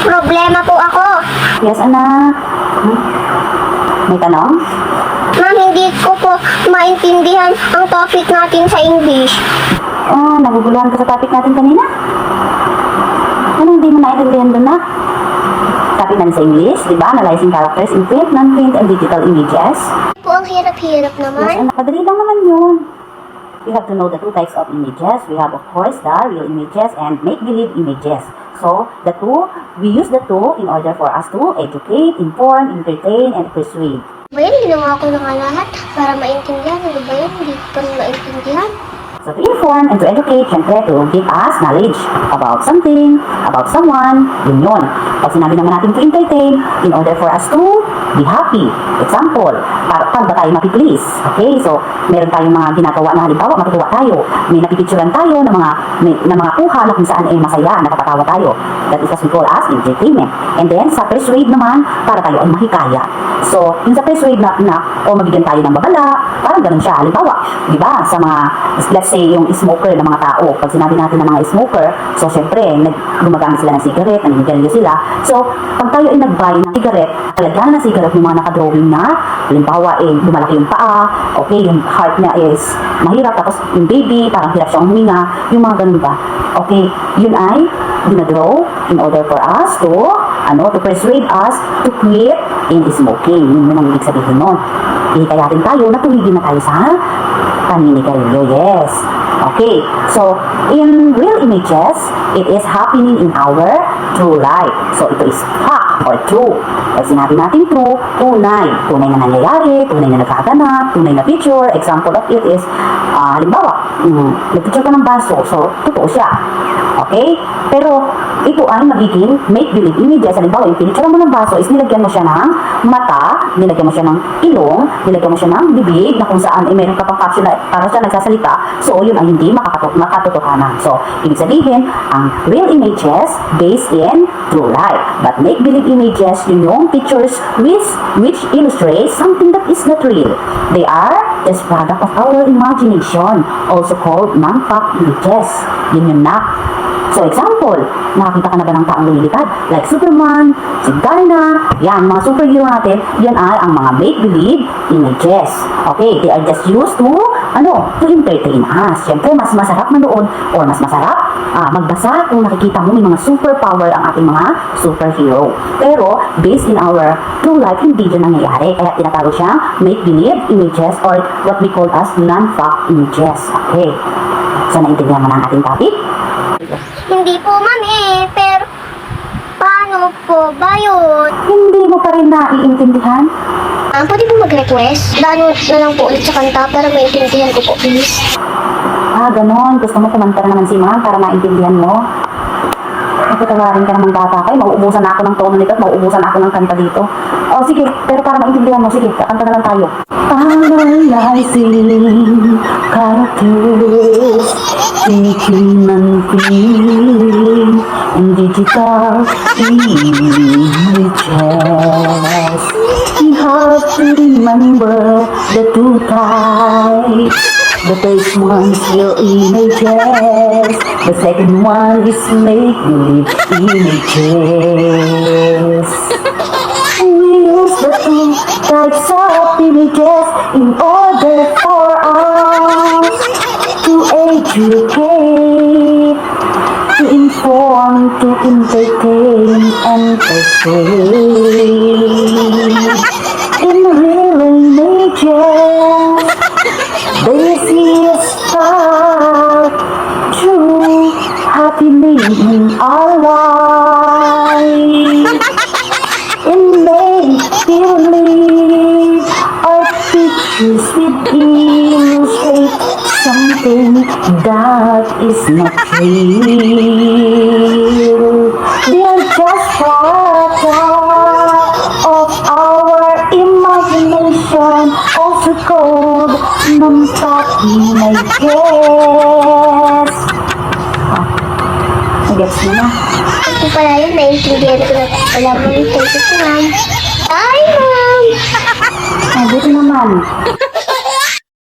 problema po ako. Yes, anak. May tanong? Ma'am, hindi ko po maintindihan ang topic natin sa English. Naguguluhan ka sa topic natin kanina? Ano hindi mo naintindihan doon na? Topic natin sa English, di ba? Analyzing characters in print, non-print, and digital images. Po, ang hirap-hirap Yes, naman. anak. Madali lang naman yun. We have to know the two types of images. We have, of course, the real images and make-believe images. So, we use the two in order for us to educate, inform, entertain, and persuade. Well, ginawa ko na nga lahat para maintindihan. Ano ba yun? Hindi ko pa rin maintindihan. So, to inform and to educate, syempre, to give us knowledge about something, about someone, yun. Pag sinabi naman natin to entertain, in order for us to be happy. Example, paano ba tayo mapiplease? Okay, so, meron tayong mga ginagawa na halimbawa, matutuwa tayo. May napipicturan tayo ng mga kuha na kung saan ay masaya, nakakatawa tayo. That is what we call as entertainment. And then, sa persuade naman, para tayo ay mahikaya. So, yung sa persuade na o mabigyan tayo ng babala, parang ganun siya. Halimbawa, di ba, sa mga, let's say, yung smoker ng mga tao. Pag sinabi natin ng mga smoker, so syempre, gumagamit sila ng cigarette, naninigarilyo sila. So, pag tayo ay nag-buy ng cigarette, talagyan ng cigarette yung mga nakadrawing na, halimbawa, lumalaki yung paa, okay, yung heart niya is mahirap, tapos yung baby, parang hirap siyang huminga, yung mga ganun ba. Okay, yun ay dinadraw in order for us to persuade us to quit in smoking. Yun ang ibig sabihin nun. Ihikayatin tayo na tumigil na tayo sa paninigarilyo. Yes. Okay. So, in real images, it is happening in our true life. So, ito is fact or true. Pag sinabi natin true, tunay. Tunay na nangyayari, tunay na nagkaganap, tunay na picture. Example of it is, halimbawa, nag-picture ka ng baso. So, totoo siya. Okay? Pero, ito ay magiging make-believe images. Halimbawa, yung pinicture mo ng baso is nilagyan mo siya ng mata, nilagyan mo siya ng ilong, nilagyan mo siya ng bibig, na kung saan meron ka pang caption na para siya nagsasalita. So, yun ay hindi makatotohanan. So, ibig sabihin, ang real images based in true life. But make-believe images, yun yung pictures which illustrate something that is not real. They are just product of our imagination, also called non-fact images. Yun yun na. So, example, nakakita ka na ba ng taong lumilipad? Like Superman, si Darna, yan, mga superhero natin, yan ay ang mga make-believe images. Okay, they are just used to entertain us. Siyempre, mas masarap manood or mas masarap magbasa kung nakikita mo may mga superpower ang ating mga superhero. Pero, based in our true life, hindi dyan nangyayari. Kaya tinatawag siyang make-believe images or what we call as non-fact images. Okay, so naintindihan mo na ang ating topic? Hindi po, ma'am pero paano po ba yun? Hindi mo pa rin naiintindihan? Pwede po mag-request? Download na lang po ulit sa kanta para maintindihan ko po, please. Ganon. Gusto mo kumanta na naman si ma'am para maintindihan mo? Napatawarin ka naman bata kayo. Mauubusan na ako ng tono nito at mauubusan ako ng kanta dito. O sige, pero para maintindihan mo, sige, kanta na lang tayo. Analyzing characters, thinking and feeling in digital images. You have to remember the two types. The first one is real images. The second one is make-believe images. We use the two types of images in order for us to educate, to inform, to entertain, and persuade. In real images, this is fact, true, happening in our life. In make-believe, our pictures with illustrate something that is not real. They are just product of our imagination, also called non-fact images. Gets mo na? Ito pala yun, naiintindihan ko na pala, ma'am. Thank you, ma'am. Bye, ma'am! Buti naman.